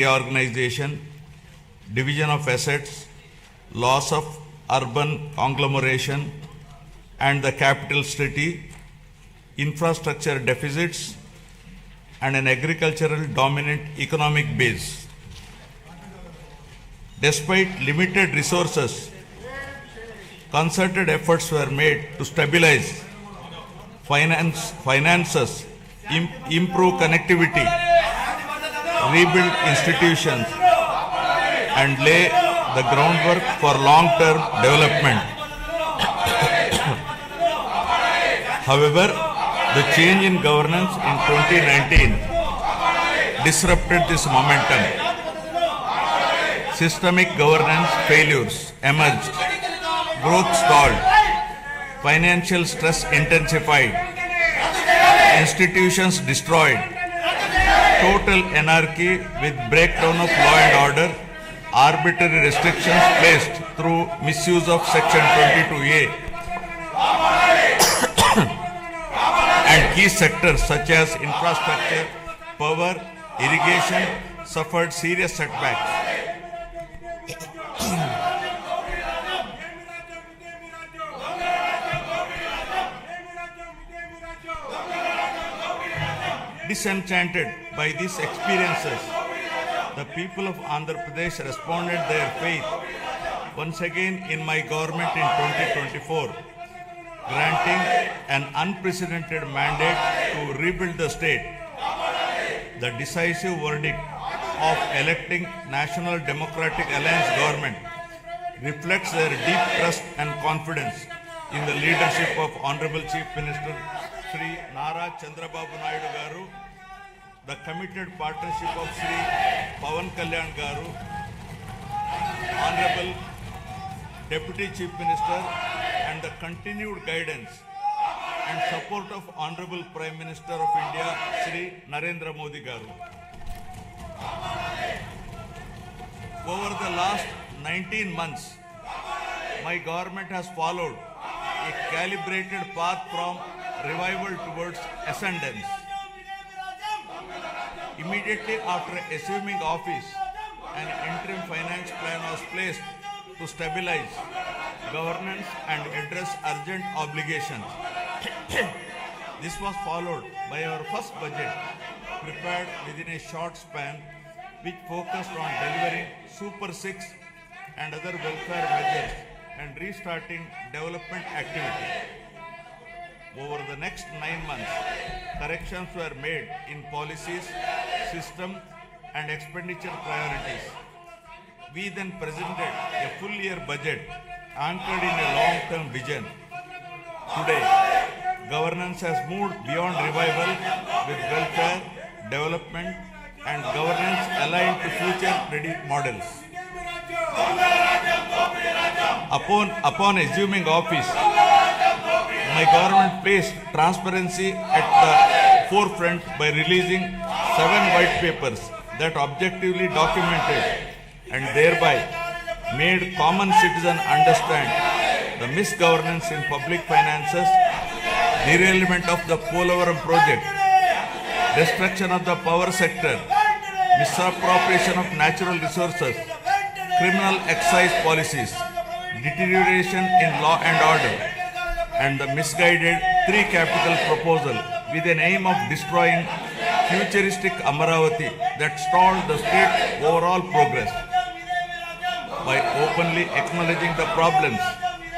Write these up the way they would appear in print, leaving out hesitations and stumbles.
reorganization, division of assets, loss of urban conglomeration and the capital city, infrastructure deficits, and an agricultural dominant economic base. Despite limited resources, concerted efforts were made to stabilize finances, improve connectivity, rebuild institutions, and lay the groundwork for long-term development. However, the change in governance in 2019 disrupted this momentum. Systemic governance failures emerged, growth stalled, financial stress intensified, institutions destroyed, total anarchy with breakdown of law and order, arbitrary restrictions placed through misuse of Section 22A, and key sectors such as infrastructure, power, irrigation suffered serious setbacks. Disenchanted by these experiences, the people of Andhra Pradesh responded their faith once again in my government in 2024, granting an unprecedented mandate to rebuild the state. The decisive verdict of electing National Democratic Alliance government reflects their deep trust and confidence in the leadership of Honorable Chief Minister Shri Chandrababu Naidu garu, the committed partnership of Shri Pawan Kalyan garu, Honorable Deputy Chief Minister, and the continued guidance and support of Honorable Prime Minister of India Shri Narendra Modi garu. Over the last 19 months, my government has followed a calibrated path from revival towards ascendance. Immediately after assuming office, an interim finance plan was placed to stabilize governance and address urgent obligations. This was followed by our first budget, prepared within a short span, which focused on delivering Super 6 and other welfare measures and restarting development activity. Over the next 9 months, corrections were made in policies, system, and expenditure priorities. We then presented a full year budget anchored in a long-term vision. Today, governance has moved beyond revival with welfare, development, and governance aligned to future-ready models. Upon assuming office, my government placed transparency at the forefront by releasing 7 white papers that objectively documented and thereby made common citizen understand the misgovernance in public finances, derailment of the Polavaram project, destruction of the power sector, misappropriation of natural resources, criminal excise policies, deterioration in law and order, and the misguided 3 capital proposal with an aim of destroying futuristic Amaravati that stalled the state's overall progress. By openly acknowledging the problems,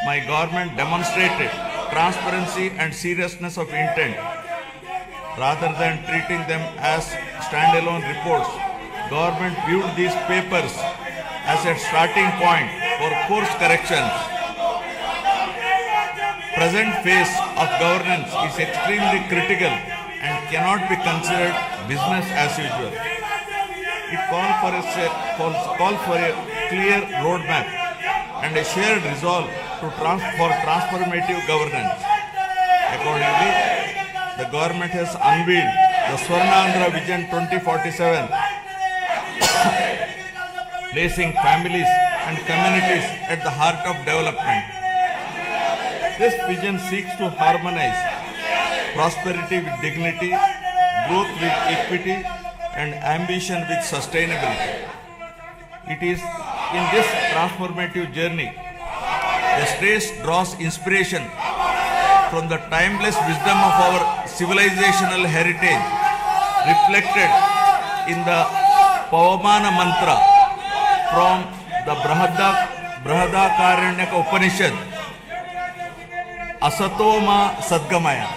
my government demonstrated transparency and seriousness of intent. Rather than treating them as standalone reports, government viewed these papers as a starting point for course corrections. Present phase of governance is extremely critical and cannot be considered business as usual. It calls for a clear roadmap and a shared resolve for transformative governance. Accordingly, the government has unveiled the Swarnandhra Vision 2047, placing families and communities at the heart of development. This vision seeks to harmonize prosperity with dignity, growth with equity, and ambition with sustainability. It is in this transformative journey, the state draws inspiration from the timeless wisdom of our civilizational heritage, reflected in the Pavamana mantra from the Brahadakaranyaka Upanishad, Asatoma Sadgamaya,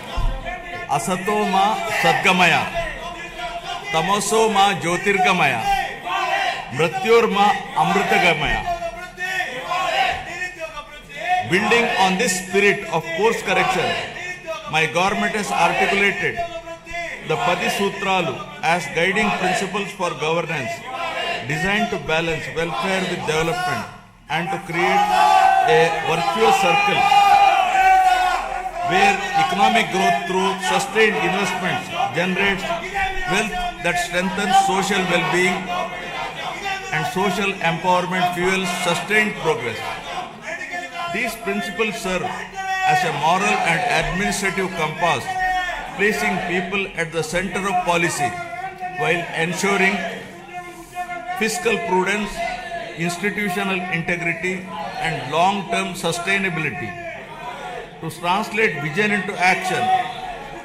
Asatoma Sadgamaya, Tamosoma Jyotirgamaya, Mrityurma Amritagamaya. Building on this spirit of course correction, my government has articulated the Padi Sutralu as guiding principles for governance, designed to balance welfare with development and to create a virtuous circle where economic growth through sustained investments generates wealth that strengthens social well-being and social empowerment fuels sustained progress. These principles serve as a moral and administrative compass, placing people at the center of policy while ensuring fiscal prudence, institutional integrity, and long-term sustainability. To translate vision into action,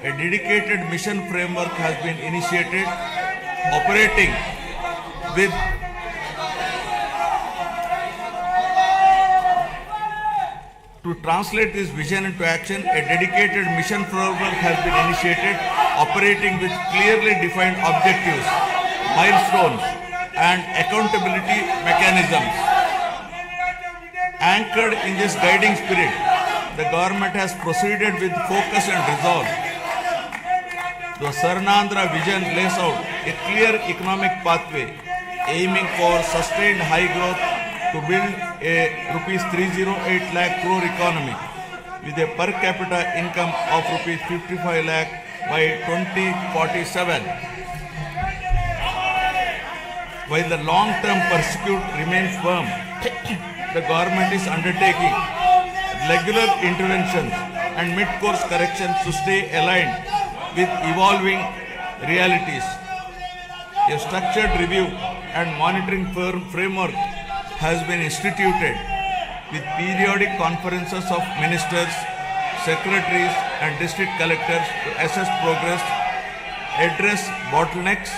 a dedicated mission framework has been initiated, operating with To translate this vision into action, a dedicated mission framework has been initiated, operating with clearly defined objectives, milestones, and accountability mechanisms. Anchored in this guiding spirit, the government has proceeded with focus and resolve. The Swarnandhra vision lays out a clear economic pathway, aiming for sustained high growth to build a rupees 308 lakh crore economy with a per capita income of rupees 55 lakh by 2047. While the long-term pursuit remains firm, the government is undertaking regular interventions and mid-course corrections to stay aligned with evolving realities. A structured review and monitoring framework has been instituted with periodic conferences of ministers, secretaries, and district collectors to assess progress, address bottlenecks,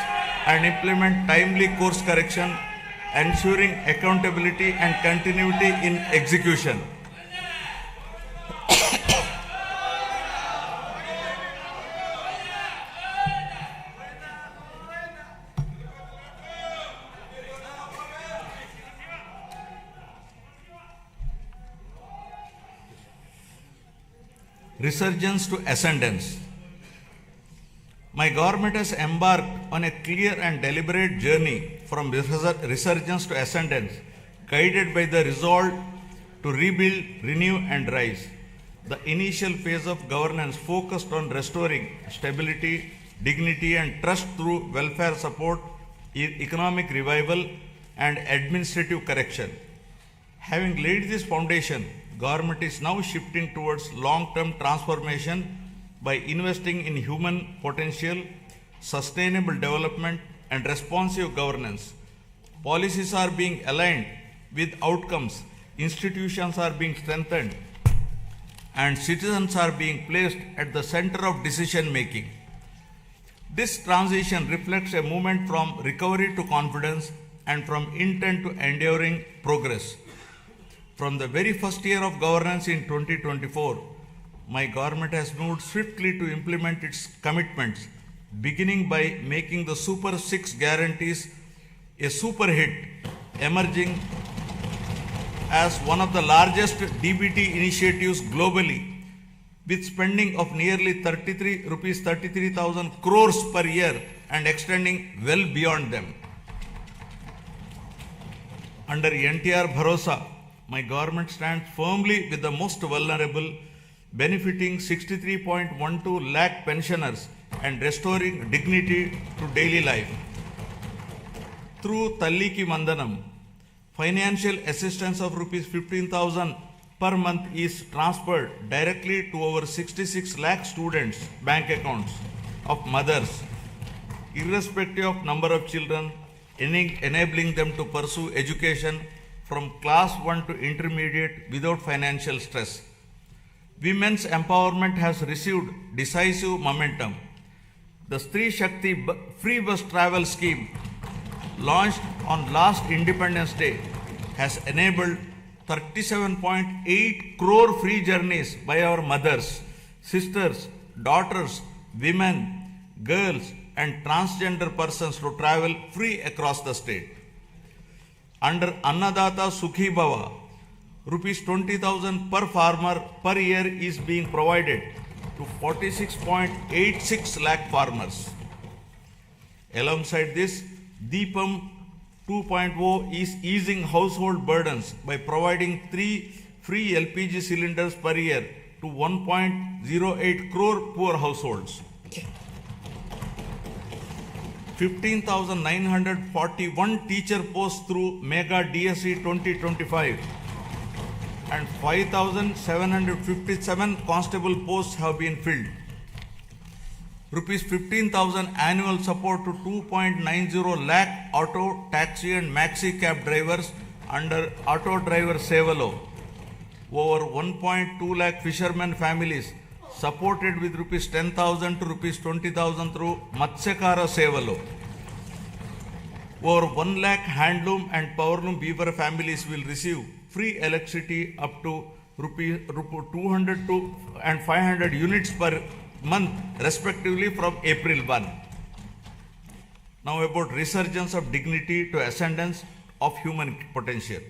and implement timely course correction, ensuring accountability and continuity in execution. Resurgence to ascendance. My government has embarked on a clear and deliberate journey from resurgence to ascendance, guided by the resolve to rebuild, renew, and rise. The initial phase of governance focused on restoring stability, dignity, and trust through welfare support, economic revival, and administrative correction. Having laid this foundation, government is now shifting towards long-term transformation by investing in human potential, sustainable development, and responsive governance. Policies are being aligned with outcomes, institutions are being strengthened, and citizens are being placed at the center of decision making. This transition reflects a movement from recovery to confidence and from intent to enduring progress. From the very first year of governance in 2024, my government has moved swiftly to implement its commitments, beginning by making the Super 6 guarantees a super hit, emerging as one of the largest DBT initiatives globally, with spending of nearly 33,000 crores per year and extending well beyond them. Under NTR Bharosa, my government stands firmly with the most vulnerable, benefiting 63.12 lakh pensioners and restoring dignity to daily life. Through Talliki Mandanam, financial assistance of rupees 15,000 per month is transferred directly to over 66 lakh students' bank accounts of mothers, irrespective of number of children, enabling them to pursue education from class 1 to intermediate without financial stress. Women's empowerment has received decisive momentum. The Stree Shakti free bus travel scheme, launched on last Independence Day, has enabled 37.8 crore free journeys by our mothers, sisters, daughters, women, girls, and transgender persons to travel free across the state. Under Annadata Sukhi Bhava, rupees 20,000 per farmer per year is being provided to 46.86 lakh farmers. Alongside this, Deepam 2.0 is easing household burdens by providing 3 free LPG cylinders per year to 1.08 crore poor households. 15,941 teacher posts through Mega DSE 2025 and 5,757 constable posts have been filled. Rupees 15,000 annual support to 2.90 lakh auto, taxi and maxi cab drivers under Auto Driver Sevalo. Over 1.2 lakh fishermen families supported with rupees 10,000 to rupees 20,000 through Matsyakara Sevalo. Over 1 lakh handloom and powerloom weaver families will receive free electricity up to rupees 200 to and 500 units per month respectively from April 1. Now about resurgence of dignity to ascendance of human potential.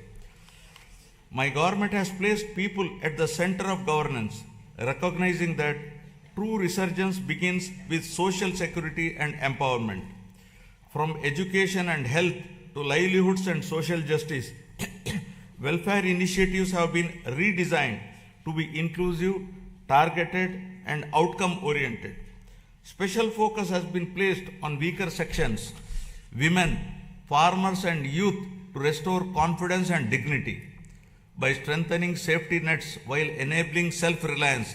My government has placed people at the center of governance, recognizing that true resurgence begins with social security and empowerment. From education and health to livelihoods and social justice, welfare initiatives have been redesigned to be inclusive, targeted, and outcome-oriented. Special focus has been placed on weaker sections, women, farmers, and youth to restore confidence and dignity. By strengthening safety nets while enabling self-reliance,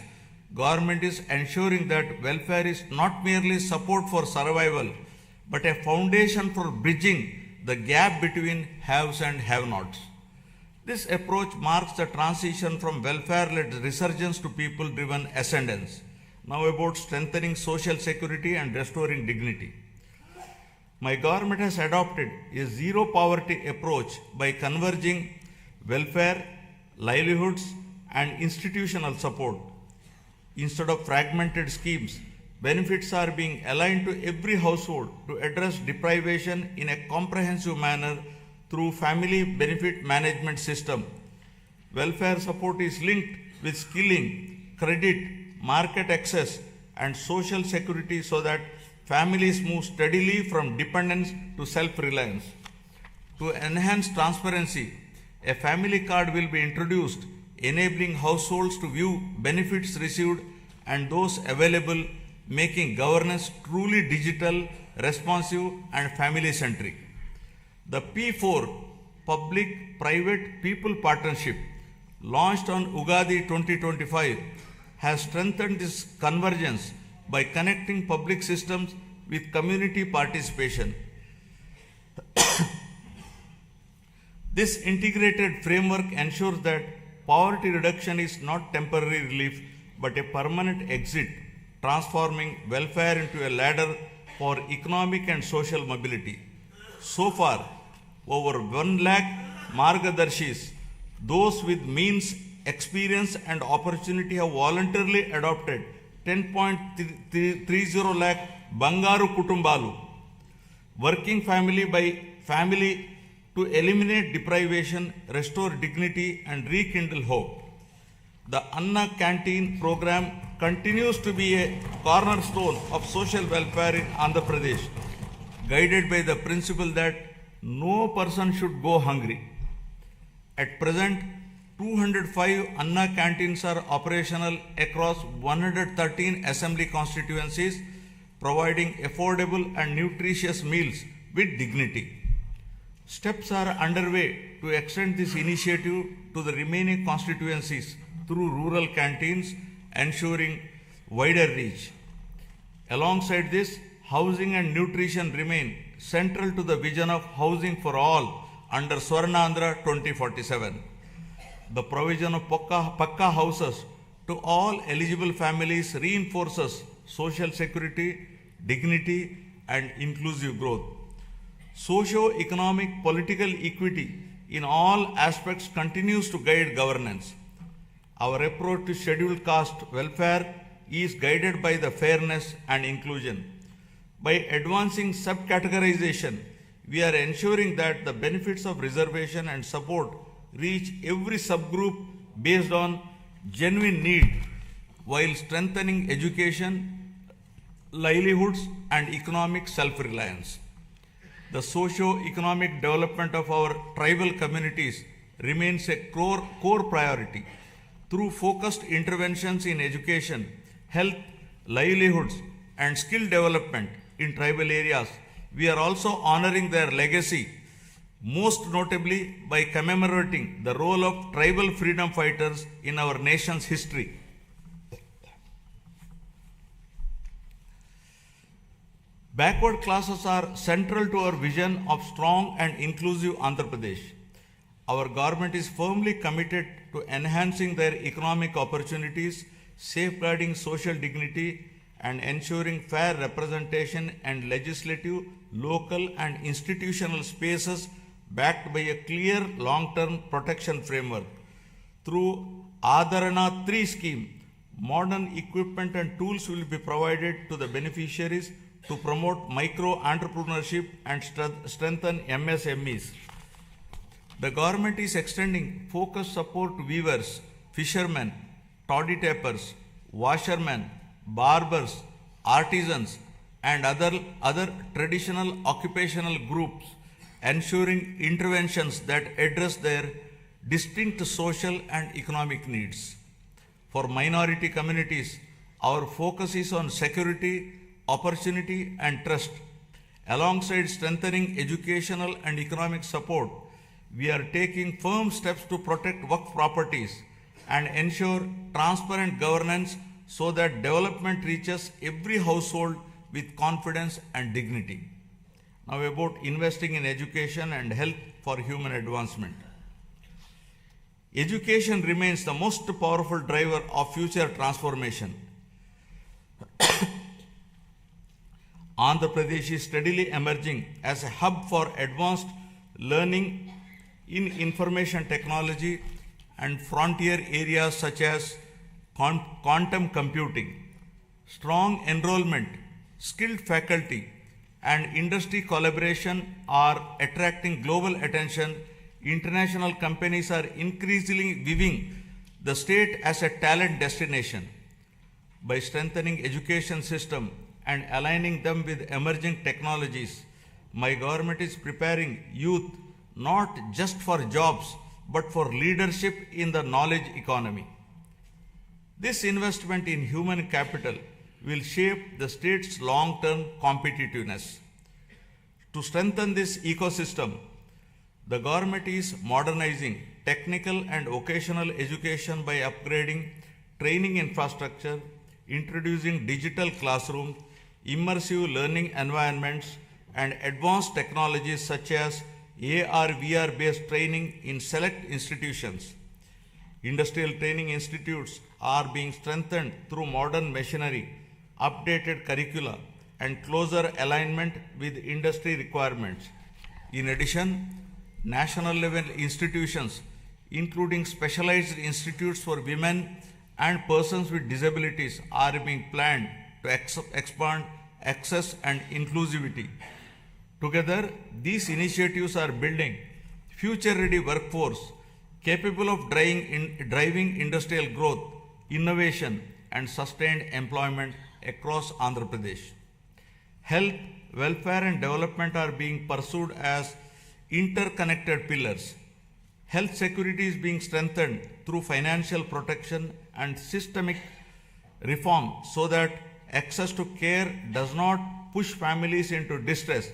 government is ensuring that welfare is not merely support for survival, but a foundation for bridging the gap between haves and have-nots. This approach marks the transition from welfare-led resurgence to people-driven ascendance. Now about strengthening social security and restoring dignity. My government has adopted a zero-poverty approach by converging welfare, livelihoods, and institutional support. Instead of fragmented schemes, benefits are being aligned to every household to address deprivation in a comprehensive manner through family benefit management system. Welfare support is linked with skilling, credit, market access, and social security so that families move steadily from dependence to self-reliance. To enhance transparency, a family card will be introduced, enabling households to view benefits received and those available, making governance truly digital, responsive, and family-centric. The P4 Public-Private People Partnership, launched on Ugadi 2025, has strengthened this convergence by connecting public systems with community participation. This integrated framework ensures that poverty reduction is not temporary relief but a permanent exit, transforming welfare into a ladder for economic and social mobility. So far, over 1 lakh Margadarshis, those with means, experience and opportunity have voluntarily adopted 10.30 lakh Bangaru Kutumbalu, working family by family to eliminate deprivation, restore dignity and rekindle hope. The Anna Canteen program continues to be a cornerstone of social welfare in Andhra Pradesh, guided by the principle that no person should go hungry. At present, 205 Anna canteens are operational across 113 assembly constituencies, providing affordable and nutritious meals with dignity. Steps are underway to extend this initiative to the remaining constituencies through rural canteens, ensuring wider reach. Alongside this, housing and nutrition remain central to the vision of housing for all under Swarnandhra 2047. The provision of Pakka houses to all eligible families reinforces social security, dignity, and inclusive growth. Socio-economic political equity in all aspects continues to guide governance. Our approach to scheduled caste welfare is guided by the fairness and inclusion. By advancing subcategorization, we are ensuring that the benefits of reservation and support reach every subgroup based on genuine need, while strengthening education, livelihoods, and economic self-reliance. The socio-economic development of our tribal communities remains a core priority. Through focused interventions in education, health, livelihoods, and skill development in tribal areas, we are also honoring their legacy, most notably by commemorating the role of tribal freedom fighters in our nation's history. Backward classes are central to our vision of strong and inclusive Andhra Pradesh. Our government is firmly committed to enhancing their economic opportunities, safeguarding social dignity, and ensuring fair representation and legislative, local, and institutional spaces backed by a clear long-term protection framework. Through Adharana 3 scheme, modern equipment and tools will be provided to the beneficiaries to promote micro-entrepreneurship and strengthen MSMEs. The government is extending focused support to weavers, fishermen, toddy tappers, washermen, barbers, artisans, and other traditional occupational groups, ensuring interventions that address their distinct social and economic needs. For minority communities, our focus is on security, opportunity, and trust. Alongside strengthening educational and economic support, we are taking firm steps to protect Waqf properties and ensure transparent governance so that development reaches every household with confidence and dignity. Now about investing in education and health for human advancement. Education remains the most powerful driver of future transformation. Andhra Pradesh is steadily emerging as a hub for advanced learning in information technology and frontier areas such as quantum computing. Strong enrollment, skilled faculty, and industry collaboration are attracting global attention. International companies are increasingly viewing the state as a talent destination. By strengthening education system and aligning them with emerging technologies, my government is preparing youth not just for jobs, but for leadership in the knowledge economy. This investment in human capital will shape the state's long-term competitiveness. To strengthen this ecosystem, the government is modernizing technical and vocational education by upgrading training infrastructure, introducing digital classrooms, immersive learning environments, and advanced technologies such as AR/VR based training in select institutions. Industrial training institutes are being strengthened through modern machinery, updated curricula, and closer alignment with industry requirements. In addition, national level institutions, including specialized institutes for women and persons with disabilities, are being planned to expand access and inclusivity. Together, these initiatives are building future-ready workforce capable of driving industrial growth, innovation, and sustained employment across Andhra Pradesh. Health, welfare, and development are being pursued as interconnected pillars. Health security is being strengthened through financial protection and systemic reform so that access to care does not push families into distress.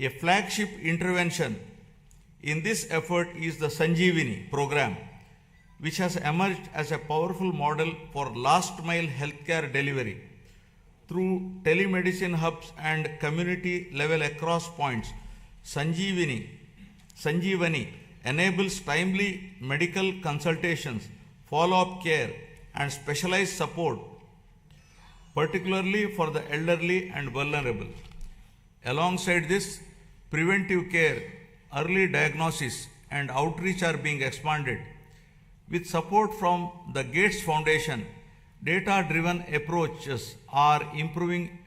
A flagship intervention in this effort is the Sanjeevani program, which has emerged as a powerful model for last mile healthcare delivery. through telemedicine hubs and community level across points. Sanjeevani enables timely medical consultations, follow-up care, and specialized support, particularly for the elderly and vulnerable. Alongside this, preventive care, early diagnosis, and outreach are being expanded. With support from the Gates Foundation, data-driven approaches are improving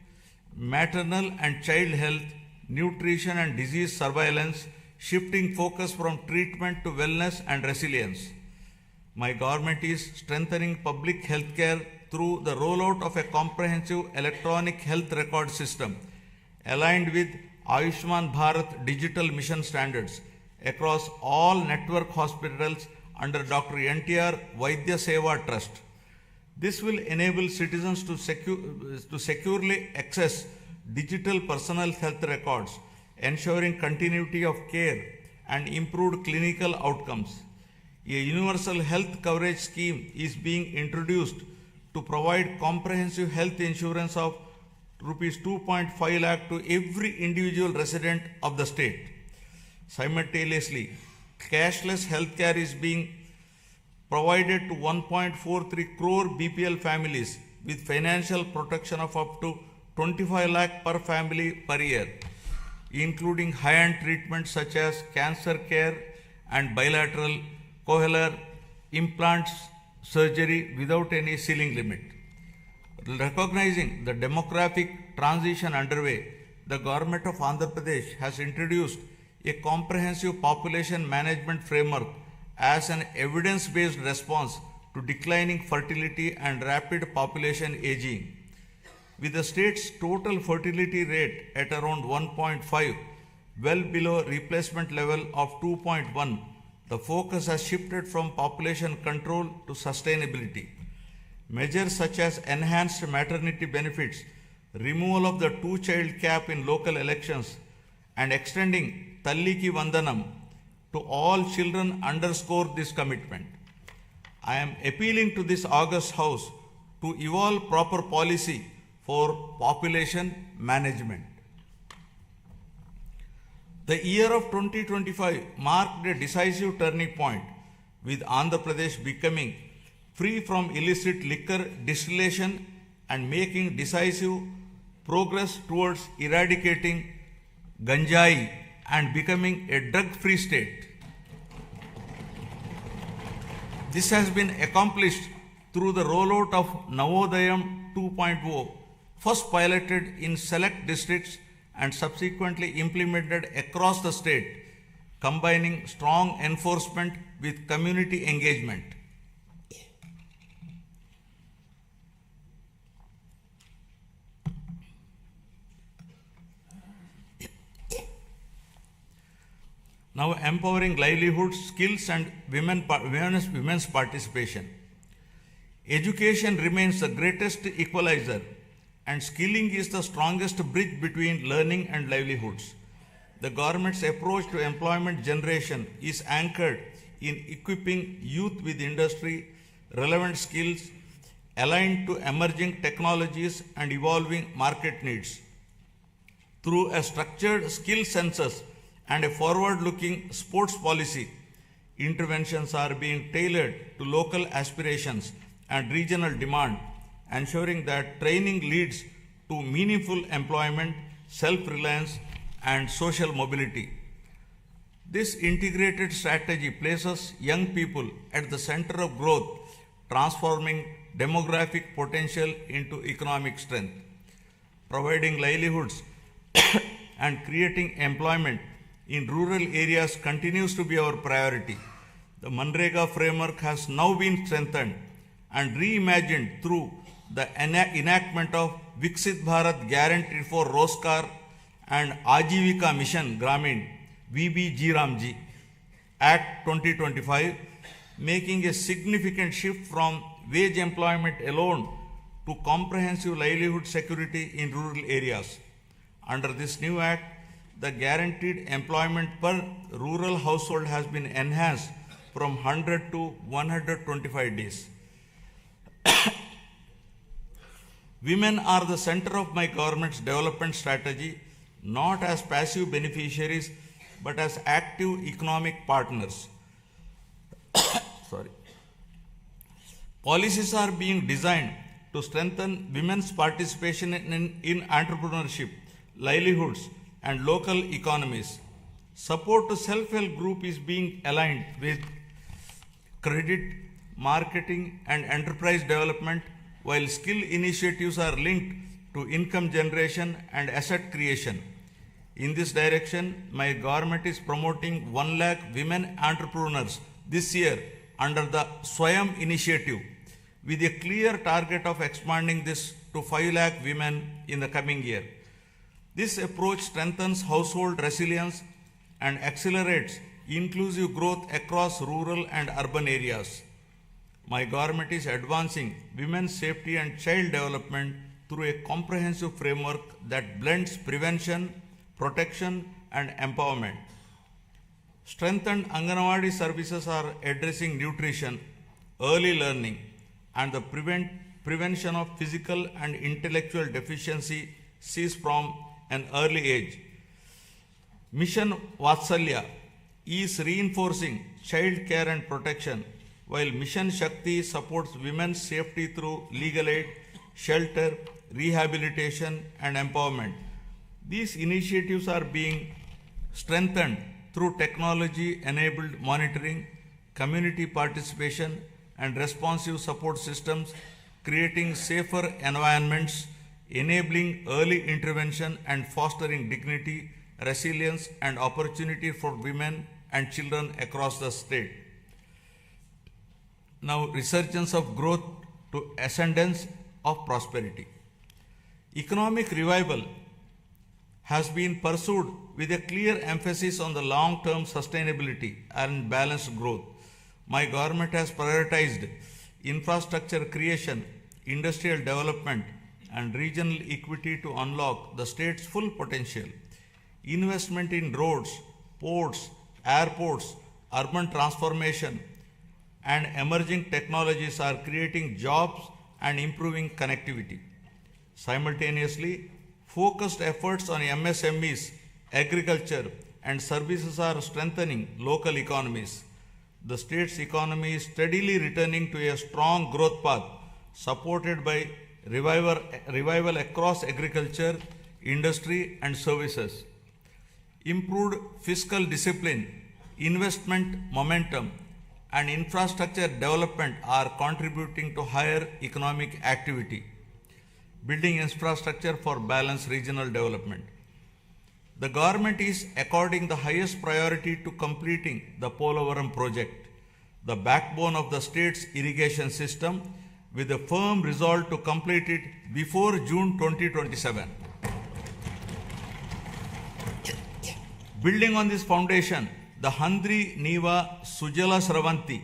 maternal and child health, nutrition and disease surveillance, shifting focus from treatment to wellness and resilience. My government is strengthening public health care through the rollout of a comprehensive electronic health record system aligned with Ayushman Bharat digital mission standards across all network hospitals under Dr. NTR Vaidya Seva Trust. This will enable citizens to securely access digital personal health records, ensuring continuity of care and improved clinical outcomes. A universal health coverage scheme is being introduced to provide comprehensive health insurance of Rs 2.5 lakh to every individual resident of the state. Simultaneously, cashless healthcare is being provided to 1.43 crore BPL families with financial protection of up to 25 lakh per family per year, including high-end treatments such as cancer care and bilateral cochlear implants surgery without any ceiling limit. Recognizing the demographic transition underway, the government of Andhra Pradesh has introduced a comprehensive population management framework as an evidence-based response to declining fertility and rapid population aging. With the state's total fertility rate at around 1.5, well below replacement level of 2.1, the focus has shifted from population control to sustainability. Measures such as enhanced maternity benefits, removal of the two-child cap in local elections, and extending Talliki Vandanam to all children underscore this commitment. I am appealing to this August House to evolve proper policy for population management. The year of 2025 marked a decisive turning point, with Andhra Pradesh becoming free from illicit liquor distillation and making decisive progress towards eradicating ganjai and becoming a drug-free state. This has been accomplished through the rollout of Navodayam 2.0, first piloted in select districts and subsequently implemented across the state, combining strong enforcement with community engagement. Now empowering livelihoods, skills and women's participation. Education remains the greatest equalizer and skilling is the strongest bridge between learning and livelihoods. The government's approach to employment generation is anchored in equipping youth with industry-relevant skills aligned to emerging technologies and evolving market needs. Through a structured skill census and a forward-looking sports policy, interventions are being tailored to local aspirations and regional demand, ensuring that training leads to meaningful employment, self-reliance, and social mobility. This integrated strategy places young people at the center of growth, transforming demographic potential into economic strength. Providing livelihoods and creating employment in rural areas continues to be our priority. The Manrega framework has now been strengthened and reimagined through the enactment of Viksit Bharat Guarantee for Roskar and Ajivika Mission Gramin VBG Act 2025, making a significant shift from wage employment alone to comprehensive livelihood security in rural areas. Under this new act, the guaranteed employment per rural household has been enhanced from 100 to 125 days. Women are the center of my government's development strategy, not as passive beneficiaries, but as active economic partners. Sorry. Policies are being designed to strengthen women's participation in entrepreneurship, livelihoods, and local economies. Support to self-help group is being aligned with credit, marketing, and enterprise development, while skill initiatives are linked to income generation and asset creation. In this direction, my government is promoting 1 lakh women entrepreneurs this year under the Swayam initiative, with a clear target of expanding this to 5 lakh women in the coming year. This approach strengthens household resilience and accelerates inclusive growth across rural and urban areas. My government is advancing women's safety and child development through a comprehensive framework that blends prevention, protection, and empowerment. Strengthened Anganwadi services are addressing nutrition, early learning, and the prevention of physical and intellectual deficiencies from an early age. Mission Vatsalya is reinforcing child care and protection, while Mission Shakti supports women's safety through legal aid, shelter, rehabilitation, and empowerment. These initiatives are being strengthened through technology-enabled monitoring, community participation, and responsive support systems, creating safer environments, enabling early intervention, and fostering dignity, resilience, and opportunity for women and children across the state. Now, resurgence of growth to ascendance of prosperity. Economic revival has been pursued with a clear emphasis on the long-term sustainability and balanced growth. My government has prioritized infrastructure creation, industrial development, and regional equity to unlock the state's full potential. Investment in roads, ports, airports, urban transformation, and emerging technologies are creating jobs and improving connectivity. Simultaneously, focused efforts on MSMEs, agriculture, and services are strengthening local economies. The state's economy is steadily returning to a strong growth path, supported by revival across agriculture, industry, and services. Improved fiscal discipline, investment momentum, and infrastructure development are contributing to higher economic activity. Building infrastructure for balanced regional development. The government is according the highest priority to completing the Polavaram project, the backbone of the state's irrigation system, with a firm resolve to complete it before June 2027. Building on this foundation, the Handri Neva Sujala Sravanti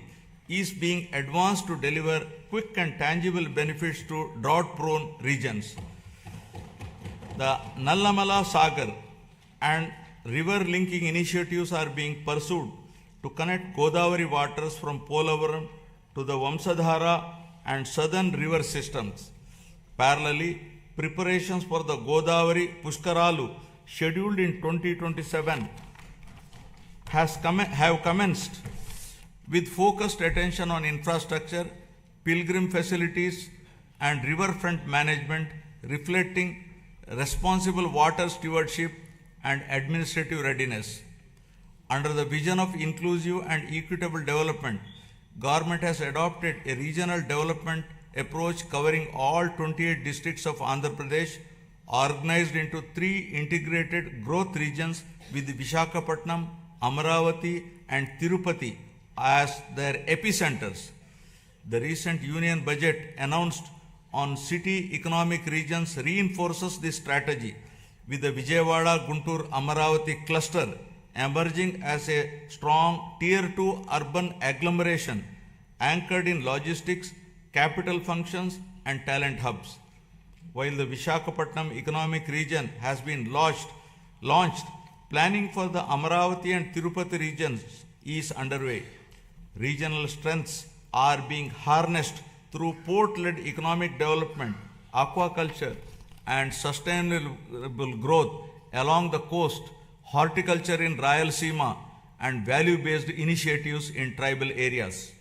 is being advanced to deliver quick and tangible benefits to drought-prone regions. The Nallamala Sagar and river linking initiatives are being pursued to connect Godavari waters from Polavaram to the Vamsadhara and southern river systems. Parallelly, preparations for the Godavari Pushkaralu scheduled in 2027 have commenced with focused attention on infrastructure, pilgrim facilities, and riverfront management, reflecting responsible water stewardship and administrative readiness. Under the vision of inclusive and equitable development, government has adopted a regional development approach covering all 28 districts of Andhra Pradesh, organized into 3 integrated growth regions with Visakhapatnam, Amaravati, and Tirupati as their epicenters. The recent union budget announced on city economic regions reinforces this strategy, with the Vijayawada Guntur Amaravati cluster emerging as a strong Tier 2 urban agglomeration anchored in logistics, capital functions, and talent hubs. While the Visakhapatnam economic region has been launched, planning for the Amaravati and Tirupati regions is underway. Regional strengths are being harnessed through port-led economic development, aquaculture, and sustainable growth along the coast, horticulture in Rayalaseema, and value-based initiatives in tribal areas.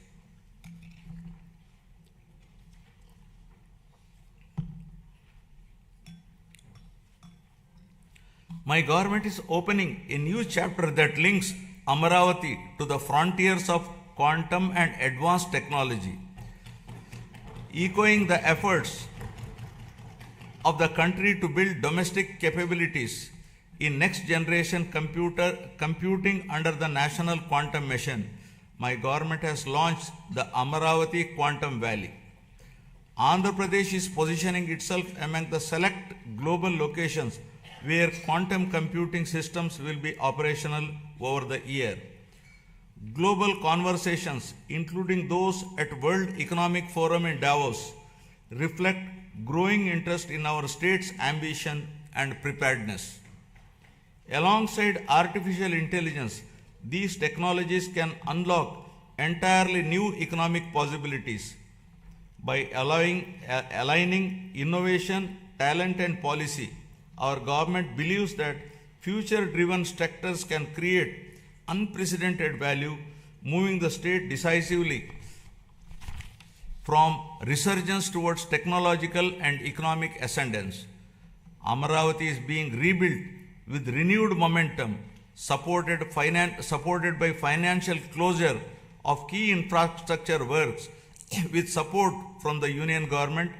My government is opening a new chapter that links Amaravati to the frontiers of quantum and advanced technology, echoing the efforts of the country to build domestic capabilities in next generation computing under the National Quantum Mission. My government has launched the Amaravati Quantum Valley. Andhra Pradesh is positioning itself among the select global locations where quantum computing systems will be operational over the year. Global conversations, including those at World Economic Forum in Davos, reflect growing interest in our state's ambition and preparedness. Alongside artificial intelligence, these technologies can unlock entirely new economic possibilities. By aligning innovation, talent, and policy, our government believes that future-driven sectors can create unprecedented value, moving the state decisively from resurgence towards technological and economic ascendance. Amaravati is being rebuilt with renewed momentum, supported by financial closure of key infrastructure works with support from the Union government,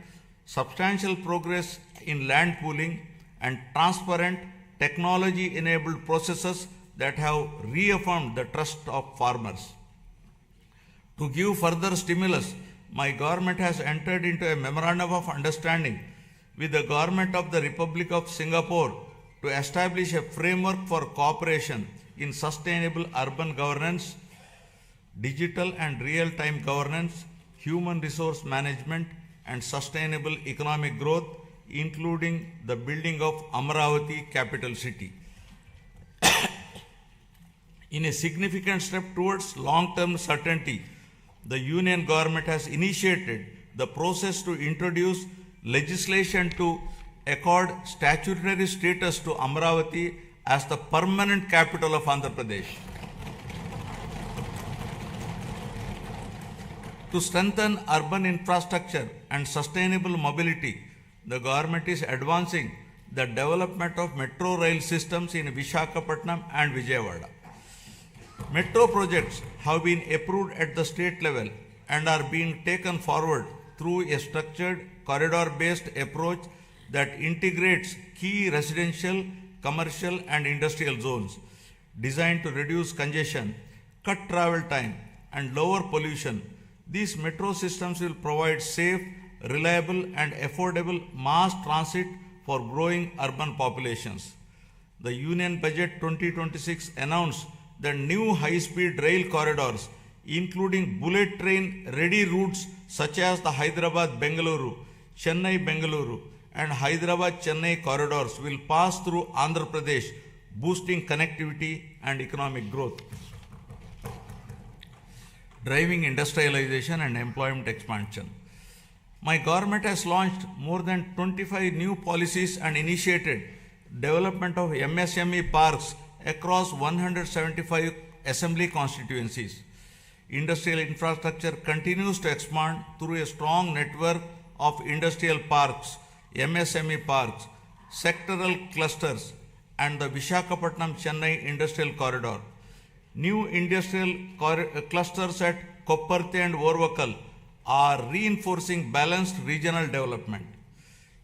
substantial progress in land pooling, and transparent technology-enabled processes that have reaffirmed the trust of farmers. To give further stimulus, my government has entered into a memorandum of understanding with the government of the Republic of Singapore to establish a framework for cooperation in sustainable urban governance, digital and real-time governance, human resource management, and sustainable economic growth, including the building of Amaravati capital city. In a significant step towards long-term certainty, the Union government has initiated the process to introduce legislation to accord statutory status to Amaravati as the permanent capital of Andhra Pradesh. To strengthen urban infrastructure and sustainable mobility, the government is advancing the development of metro rail systems in Visakhapatnam and Vijayawada. Metro projects have been approved at the state level and are being taken forward through a structured corridor-based approach that integrates key residential, commercial, and industrial zones designed to reduce congestion, cut travel time, and lower pollution. These metro systems will provide safe, reliable, and affordable mass transit for growing urban populations. The Union Budget 2026 announced the new high-speed rail corridors, including bullet train ready routes such as the Hyderabad-Bengaluru, Chennai-Bengaluru, and Hyderabad-Chennai corridors will pass through Andhra Pradesh, boosting connectivity and economic growth. Driving industrialization and employment expansion. My government has launched more than 25 new policies and initiated development of MSME parks across 175 assembly constituencies. Industrial infrastructure continues to expand through a strong network of industrial parks, MSME parks, sectoral clusters, and the Visakhapatnam-Chennai Industrial Corridor. New industrial clusters at Kopparthe and Orvakal are reinforcing balanced regional development.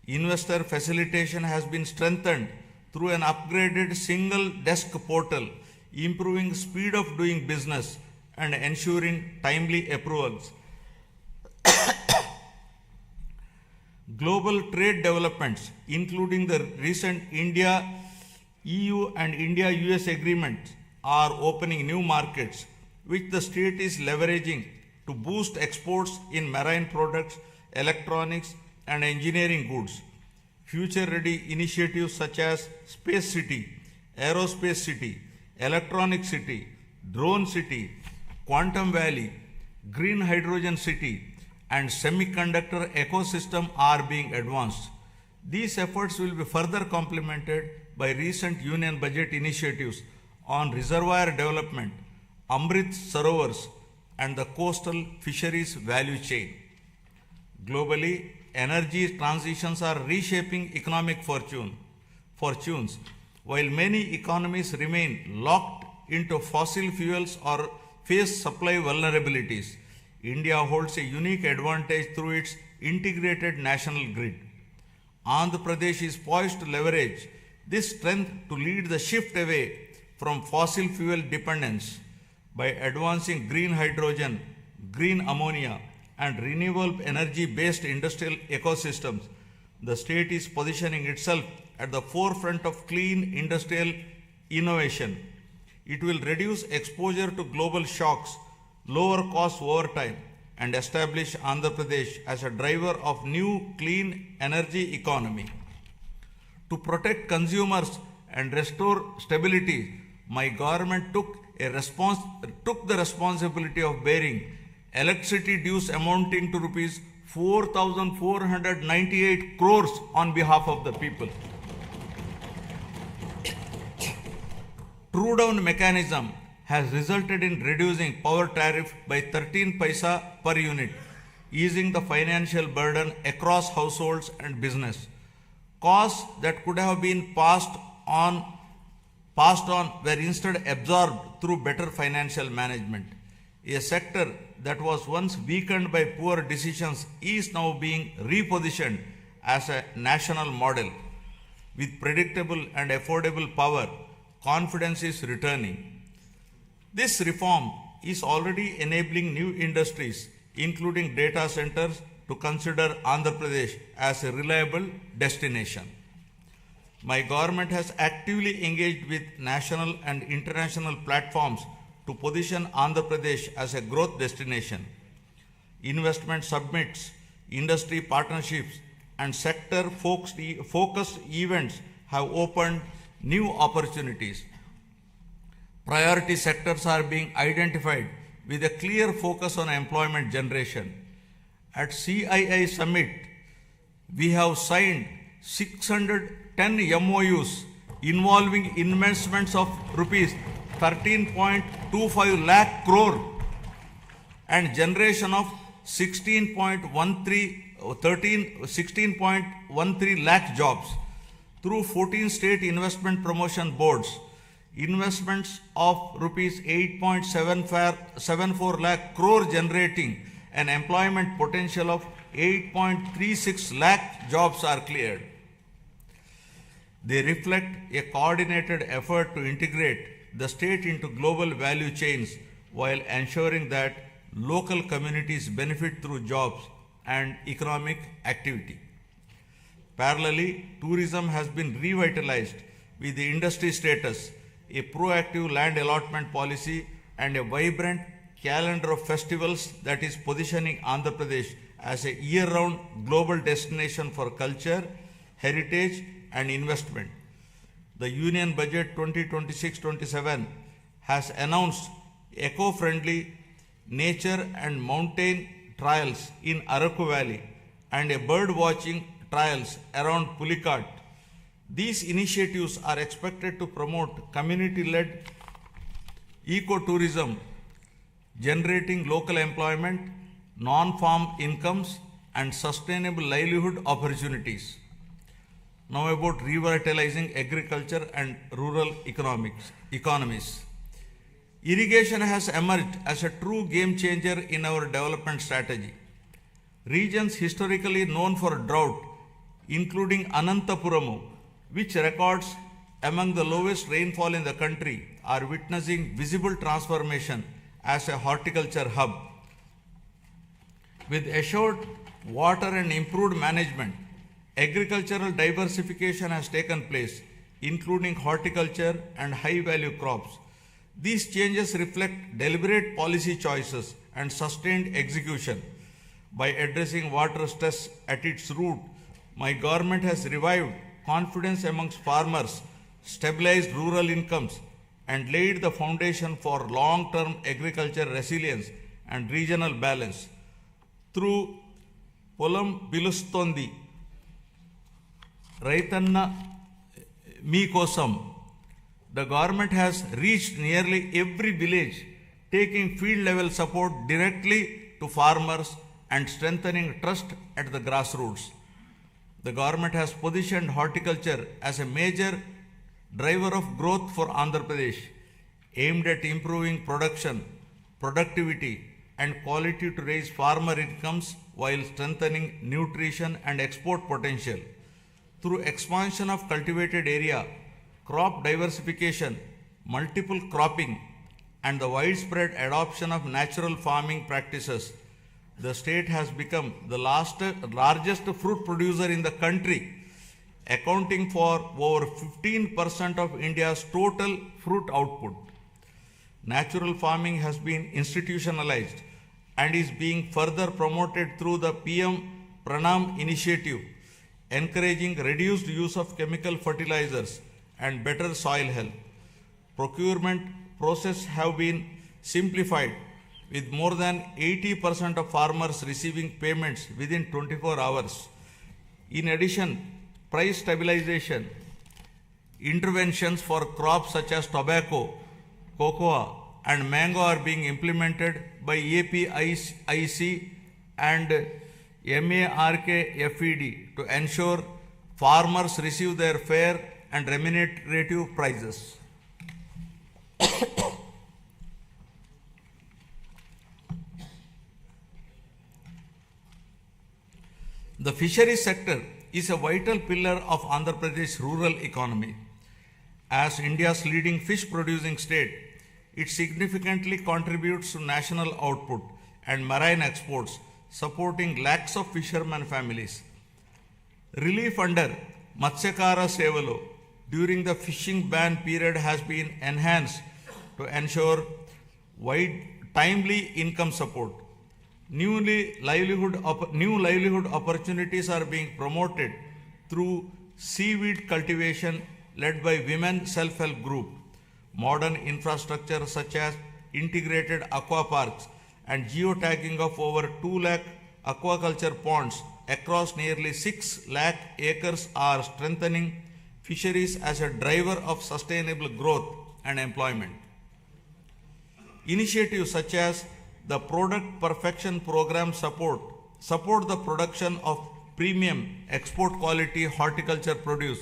Investor facilitation has been strengthened through an upgraded single desk portal, improving speed of doing business and ensuring timely approvals. Global trade developments, including the recent India-EU and India-US agreements, are opening new markets, which the state is leveraging to boost exports in marine products, electronics, and engineering goods. Future-ready initiatives such as Space City, Aerospace City, Electronic City, Drone City, Quantum Valley, Green Hydrogen City, and semiconductor ecosystem are being advanced. These efforts will be further complemented by recent union budget initiatives on reservoir development, Amrit Sarovars, and the coastal fisheries value chain. Globally, energy transitions are reshaping economic fortunes. While many economies remain locked into fossil fuels or face supply vulnerabilities, India holds a unique advantage through its integrated national grid. Andhra Pradesh is poised to leverage this strength to lead the shift away from fossil fuel dependence by advancing green hydrogen, green ammonia, and renewable energy-based industrial ecosystems. The state is positioning itself at the forefront of clean industrial innovation. It will reduce exposure to global shocks, lower costs over time, and establish Andhra Pradesh as a driver of new clean energy economy. To protect consumers and restore stability, my government took the responsibility of bearing electricity dues amounting to rupees 4,498 crores on behalf of the people. True down mechanism has resulted in reducing power tariff by 13 paisa per unit, easing the financial burden across households and business. Costs that could have been passed on were instead absorbed through better financial management. A sector that was once weakened by poor decisions is now being repositioned as a national model. With predictable and affordable power, confidence is returning. This reform is already enabling new industries, including data centers, to consider Andhra Pradesh as a reliable destination. My government has actively engaged with national and international platforms to position Andhra Pradesh as a growth destination. Investment summits, industry partnerships, and sector-focused events have opened new opportunities. Priority sectors are being identified with a clear focus on employment generation. At CII Summit, we have signed 610 MOUs involving investments of rupees 13.25 lakh crore and generation of 16.13 lakh jobs through 14 state investment promotion boards. Investments of rupees 8.74 lakh crore generating an employment potential of 8.36 lakh jobs are cleared. They reflect a coordinated effort to integrate the state into global value chains while ensuring that local communities benefit through jobs and economic activity. Parallelly, tourism has been revitalized with the industry status, a proactive land allotment policy, and a vibrant calendar of festivals that is positioning Andhra Pradesh as a year-round global destination for culture, heritage, and investment. The Union Budget 2026-27 has announced eco-friendly nature and mountain trails in Araku Valley and a bird watching trails around Pulikat. These initiatives are expected to promote community-led ecotourism, generating local employment, non-farm incomes, and sustainable livelihood opportunities. Now about revitalizing agriculture and rural economies. Irrigation has emerged as a true game changer in our development strategy. Regions historically known for drought, including Anantapuramu, which records among the lowest rainfall in the country, are witnessing visible transformation as a horticulture hub. With assured water and improved management, agricultural diversification has taken place, including horticulture and high-value crops. These changes reflect deliberate policy choices and sustained execution. By addressing water stress at its root, my government has revived confidence amongst farmers, stabilized rural incomes, and laid the foundation for long-term agriculture resilience and regional balance. Through పొలం పిలుస్తోంది రైతన్న మీకోసం. The government has reached nearly every village, taking field level support directly to farmers and strengthening trust at the grassroots. The government has positioned horticulture as a major driver of growth for Andhra Pradesh, aimed at improving production, productivity, and quality to raise farmer incomes while strengthening nutrition and export potential. Through expansion of cultivated area, crop diversification, multiple cropping, and the widespread adoption of natural farming practices, the state has become the largest fruit producer in the country, accounting for over 15% of India's total fruit output. Natural farming has been institutionalized and is being further promoted through the PM Pranam initiative, encouraging reduced use of chemical fertilizers and better soil health. Procurement processes have been simplified, with more than 80% of farmers receiving payments within 24 hours. In addition, price stabilization interventions for crops such as tobacco, cocoa, and mango are being implemented by APIC and MARKFED to ensure farmers receive their fair and remunerative prices. The fisheries sector is a vital pillar of Andhra Pradesh rural economy. As India's leading fish producing state, it significantly contributes to national output and marine exports, supporting lakhs of fishermen families. Relief under Matsyakara Sevalo during the fishing ban period has been enhanced to ensure timely income support. New livelihood opportunities are being promoted through seaweed cultivation led by women self-help group. Modern infrastructure such as integrated aqua parks and geotagging of over 2 lakh aquaculture ponds across nearly 6 lakh acres are strengthening fisheries as a driver of sustainable growth and employment. Initiatives such as the Product Perfection Program support the production of premium export quality horticulture produce,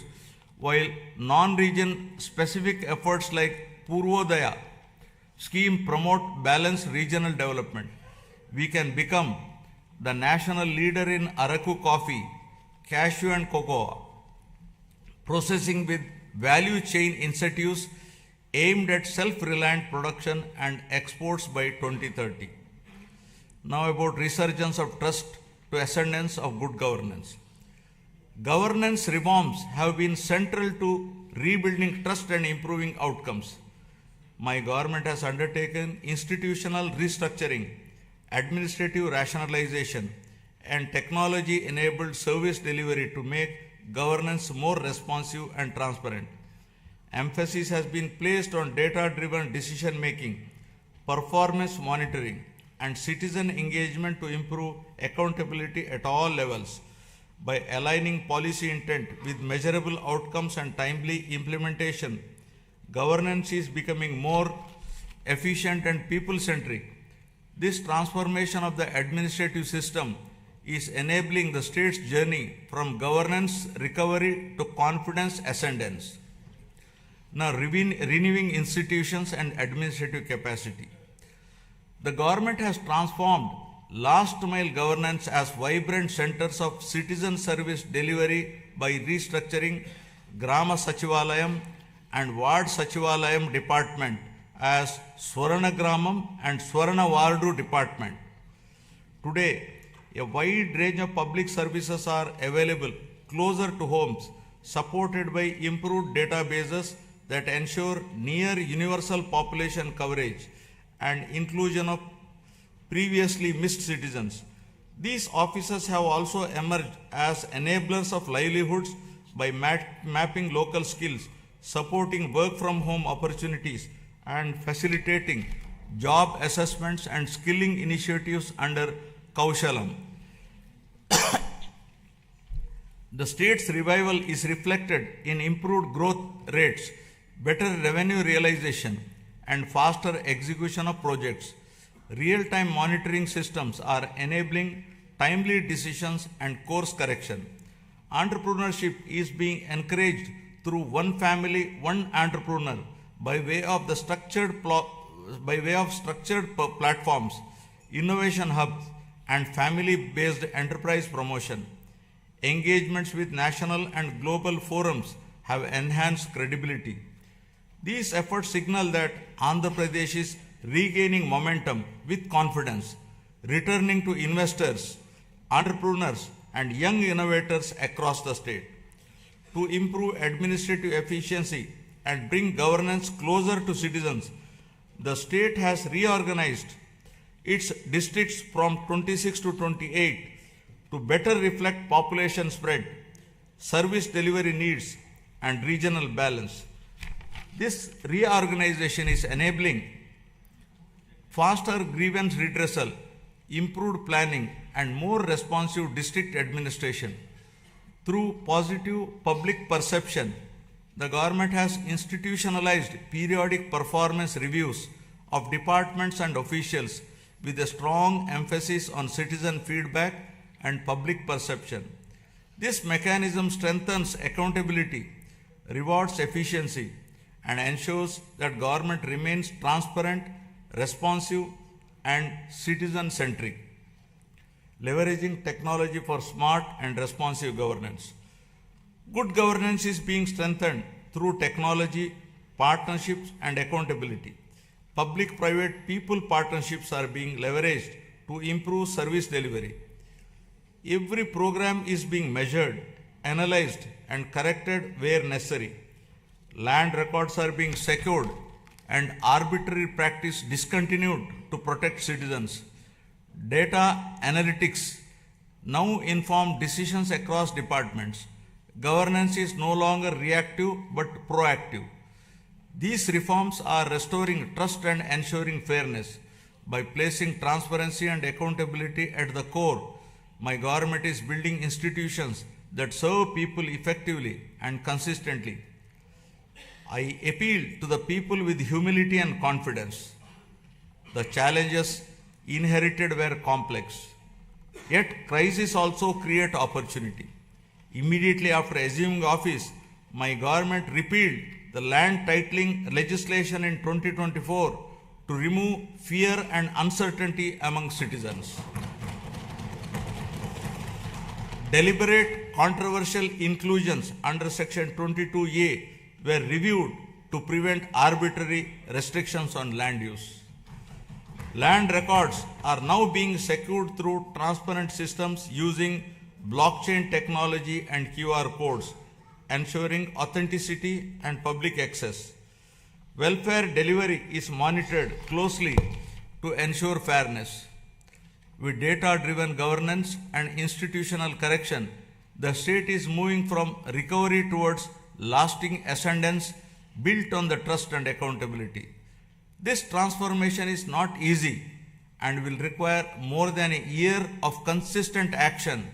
while non-region specific efforts like Purvodaya scheme promote balanced regional development. We can become the national leader in Araku coffee, cashew and cocoa processing with value chain incentives aimed at self-reliant production and exports by 2030. Now about resurgence of trust to ascendance of good governance. Governance reforms have been central to rebuilding trust and improving outcomes. My government has undertaken institutional restructuring, administrative rationalization, and technology-enabled service delivery to make governance more responsive and transparent. Emphasis has been placed on data-driven decision-making, performance monitoring, and citizen engagement to improve accountability at all levels. By aligning policy intent with measurable outcomes and timely implementation, governance is becoming more efficient and people-centric. This transformation of the administrative system is enabling the state's journey from governance recovery to confidence ascendance. Now, renewing institutions and administrative capacity. The government has transformed last mile governance as vibrant centers of citizen service delivery by restructuring Grama Sachivalayam and Ward Sachivalayam department as Swarana Gramam and Swarana Wardu department. Today, a wide range of public services are available closer to homes, supported by improved databases that ensure near universal population coverage and inclusion of previously missed citizens. These offices have also emerged as enablers of livelihoods by mapping local skills, supporting work from home opportunities, and facilitating job assessments and skilling initiatives under Kaushalam. The state's revival is reflected in improved growth rates, better revenue realization, and faster execution of projects. Real-time monitoring systems are enabling timely decisions and course correction. Entrepreneurship is being encouraged through one family, one entrepreneur by way of structured platforms, innovation hubs, and family-based enterprise promotion. Engagements with national and global forums have enhanced credibility. These efforts signal that Andhra Pradesh is regaining momentum with confidence, returning to investors, entrepreneurs, and young innovators across the state. To improve administrative efficiency and bring governance closer to citizens, the state has reorganized its districts from 26 to 28 to better reflect population spread, service delivery needs, and regional balance. This reorganization is enabling faster grievance redressal, improved planning, and more responsive district administration. Through positive public perception, the government has institutionalized periodic performance reviews of departments and officials with a strong emphasis on citizen feedback and public perception. This mechanism strengthens accountability, rewards efficiency, and ensures that government remains transparent, responsive, and citizen-centric, leveraging technology for smart and responsive governance. Good governance is being strengthened through technology, partnerships, and accountability. Public-private people partnerships are being leveraged to improve service delivery. Every program is being measured, analyzed, and corrected where necessary. Land records are being secured and arbitrary practice discontinued to protect citizens. Data analytics now inform decisions across departments. Governance is no longer reactive but proactive. These reforms are restoring trust and ensuring fairness. By placing transparency and accountability at the core, my government is building institutions that serve people effectively and consistently. I appeal to the people with humility and confidence. The challenges inherited were complex, yet crises also create opportunity. Immediately after assuming office, my government repealed the land titling legislation in 2024 to remove fear and uncertainty among citizens. Deliberate controversial inclusions under Section 22A were reviewed to prevent arbitrary restrictions on land use. Land records are now being secured through transparent systems using blockchain technology and QR codes, ensuring authenticity and public access. Welfare delivery is monitored closely to ensure fairness. With data-driven governance and institutional correction, the state is moving from recovery towards lasting ascendance built on the trust and accountability. This transformation is not easy and will require more than a year of consistent action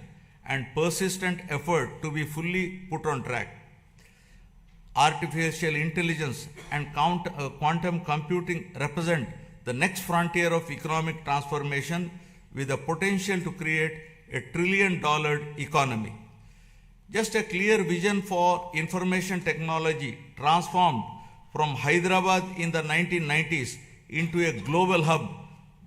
and persistent effort to be fully put on track. Artificial intelligence and quantum computing represent the next frontier of economic transformation with the potential to create a $1 trillion economy. Just a clear vision for information technology transformed from Hyderabad in the 1990s into a global hub,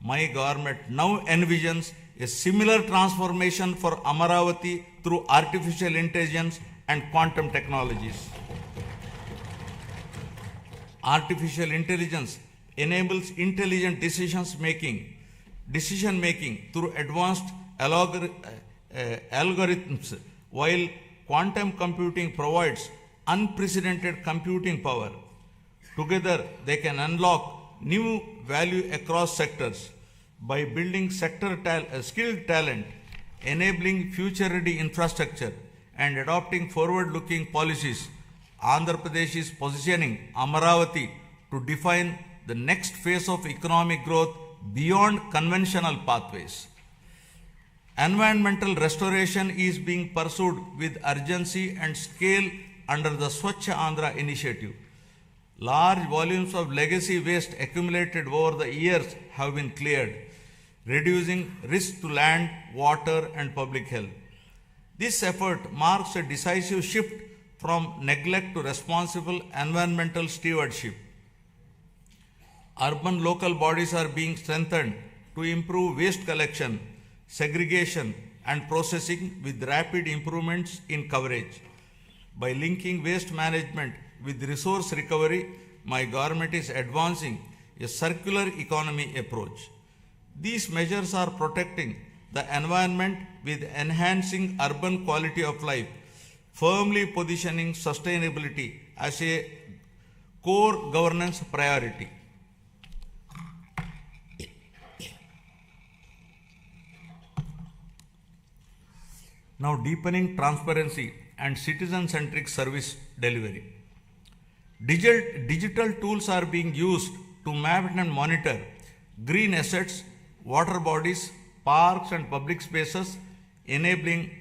my government now envisions a similar transformation for Amaravati through artificial intelligence and quantum technologies. Artificial intelligence enables intelligent decision making through advanced algorithms, while quantum computing provides unprecedented computing power. Together, they can unlock new value across sectors by building skilled talent, enabling future-ready infrastructure, and adopting forward-looking policies. Andhra Pradesh is positioning Amaravati to define the next phase of economic growth beyond conventional pathways. Environmental restoration is being pursued with urgency and scale under the Swachh Andhra initiative. Large volumes of legacy waste accumulated over the years have been cleared, reducing risk to land, water, and public health. This effort marks a decisive shift from neglect to responsible environmental stewardship. Urban local bodies are being strengthened to improve waste collection, segregation, and processing with rapid improvements in coverage. By linking waste management with resource recovery, my government is advancing a circular economy approach. These measures are protecting the environment with enhancing urban quality of life, firmly positioning sustainability as a core governance priority. Now, deepening transparency and citizen-centric service delivery. Digital tools are being used to map and monitor green assets, water bodies, parks and public spaces, enabling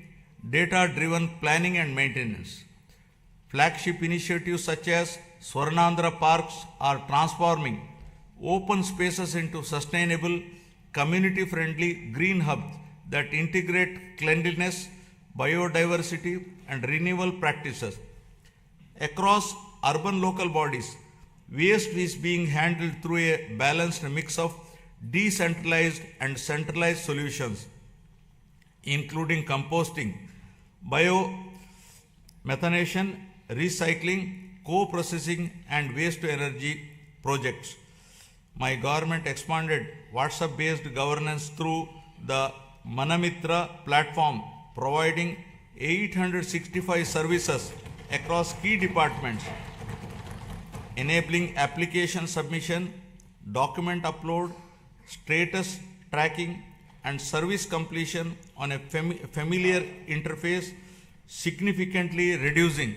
data-driven planning and maintenance. Flagship initiatives such as Swarnandhra parks are transforming open spaces into sustainable, community-friendly green hubs that integrate cleanliness, biodiversity, and renewable practices. Across urban local bodies, waste is being handled through a balanced mix of decentralized and centralized solutions, including composting, biomethanation, recycling, co-processing, and waste-to-energy projects. My government expanded WhatsApp-based governance through the Manamitra platform, providing 865 services across key departments, enabling application submission, document upload, status tracking, and service completion on a familiar interface, significantly reducing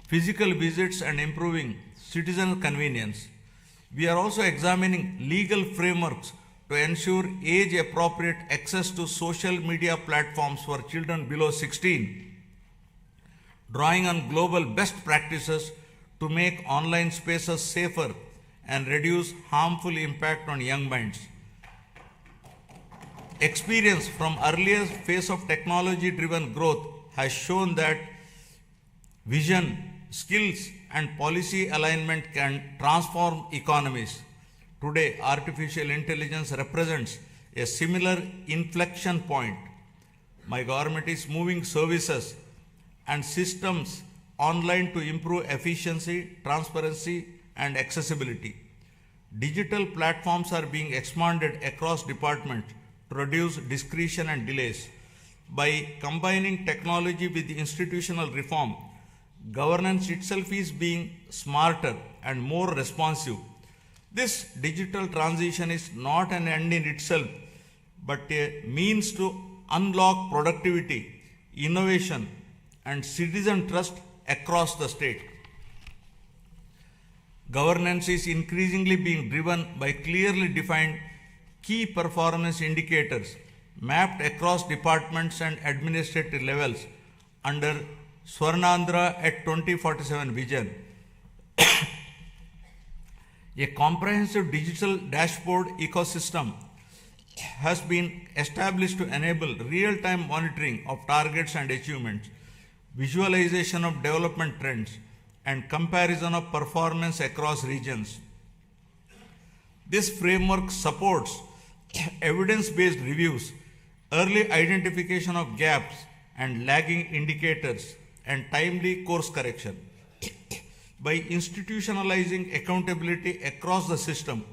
physical visits and improving citizen convenience. We are also examining legal frameworks to ensure age-appropriate access to social media platforms for children below 16, drawing on global best practices to make online spaces safer and reduce harmful impact on young minds. Experience from earlier phase of technology-driven growth has shown that vision, skills, and policy alignment can transform economies. Today, artificial intelligence represents a similar inflection point. My government is moving services and systems online to improve efficiency, transparency, and accessibility. Digital platforms are being expanded across departments to reduce discretion and delays. By combining technology with institutional reform, governance itself is being smarter and more responsive. This digital transition is not an end in itself, but a means to unlock productivity, innovation, and citizen trust across the state. Governance is increasingly being driven by clearly defined key performance indicators mapped across departments and administrative levels under Swarnandhra at 2047 vision. A comprehensive digital dashboard ecosystem has been established to enable real-time monitoring of targets and achievements, visualization of development trends, and comparison of performance across regions. This framework supports evidence-based reviews, early identification of gaps and lagging indicators, and timely course correction. By institutionalizing accountability across the system,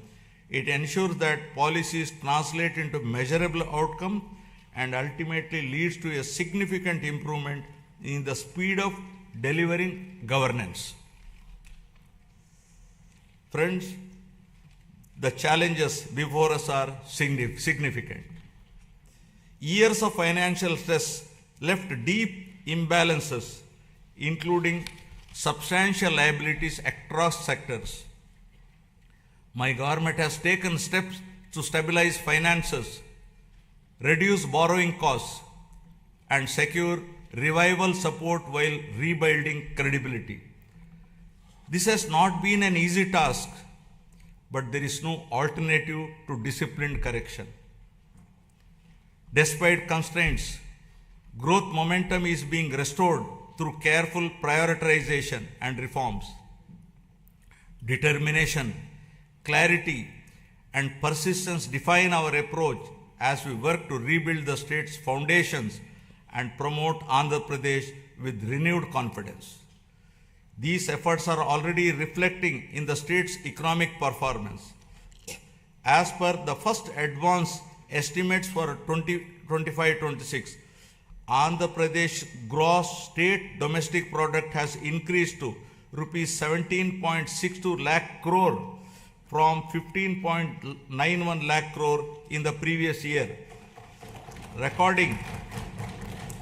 it ensures that policies translate into measurable outcome and ultimately leads to a significant improvement in the speed of delivering governance. Friends, the challenges before us are significant. Years of financial stress left deep imbalances, including substantial liabilities across sectors. My government has taken steps to stabilize finances, reduce borrowing costs, and secure revival support while rebuilding credibility. This has not been an easy task, but there is no alternative to disciplined correction. Despite constraints, growth momentum is being restored through careful prioritization and reforms. Determination, clarity, and persistence define our approach as we work to rebuild the state's foundations and promote Andhra Pradesh with renewed confidence. These efforts are already reflecting in the state's economic performance. As per the first advance estimates for 2025-26, Andhra Pradesh gross state domestic product has increased to rupees 17.62 lakh crore from 15.91 lakh crore in the previous year, recording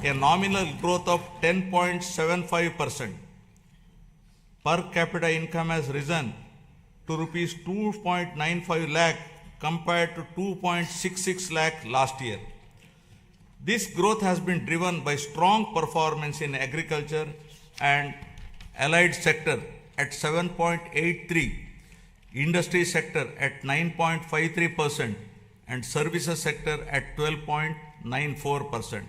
a nominal growth of 10.75%. Per capita income has risen to rupees 2.95 lakh compared to 2.66 lakh last year. This growth has been driven by strong performance in agriculture and allied sector at 7.83%, industry sector at 9.53%, and services sector at 12.94%.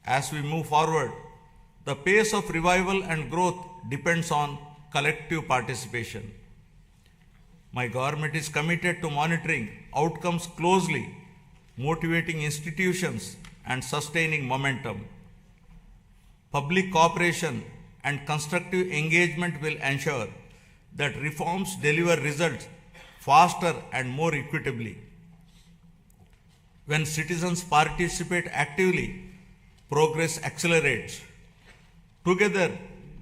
As we move forward, the pace of revival and growth depends on collective participation. My government is committed to monitoring outcomes closely, motivating institutions, and sustaining momentum. Public cooperation and constructive engagement will ensure that reforms deliver results faster and more equitably. When citizens participate actively, progress accelerates. Together,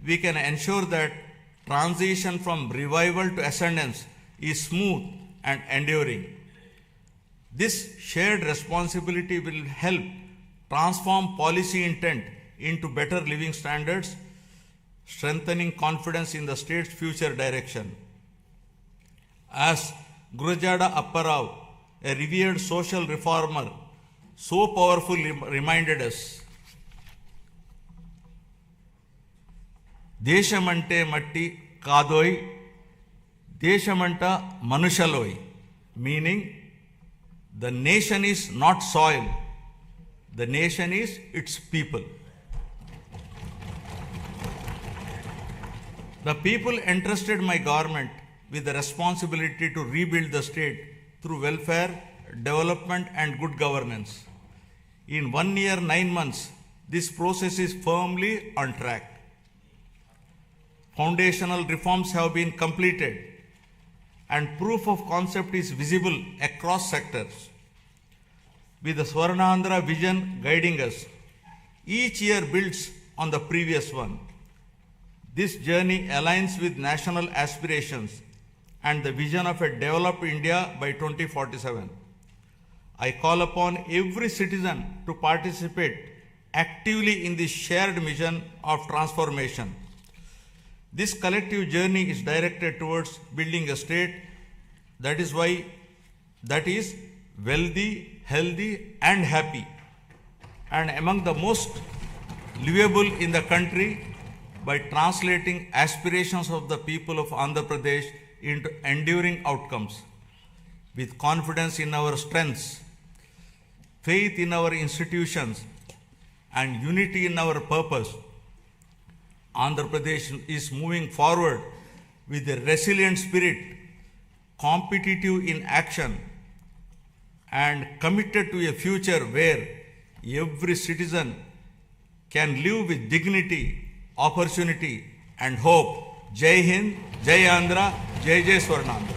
we can ensure that transition from revival to ascendance is smooth and enduring. This shared responsibility will help transform policy intent into better living standards, strengthening confidence in the state's future direction. As Gurujada Apparao, a revered social reformer, so powerfully reminded us, దేశమంటే మట్టి కాదోయ్ దేశమంట మనుషలోయ్, meaning the nation is not soil, the nation is its people. The people entrusted my government with the responsibility to rebuild the state through welfare, development, and good governance. In 1 year, 9 months, this process is firmly on track. Foundational reforms have been completed and proof of concept is visible across sectors. With the Swarnandhra vision guiding us, each year builds on the previous one. This journey aligns with national aspirations and the vision of a developed India by 2047. I call upon every citizen to participate actively in this shared mission of transformation. This collective journey is directed towards building a state that is wealthy, healthy, and happy, and among the most livable in the country by translating aspirations of the people of Andhra Pradesh into enduring outcomes. With confidence in our strengths, faith in our institutions, and unity in our purpose, Andhra Pradesh is moving forward with a resilient spirit, competitive in action, and committed to a future where every citizen can live with dignity, opportunity, and hope. Jai Hind, Jai Andhra, Jai Jai Swarnandhra.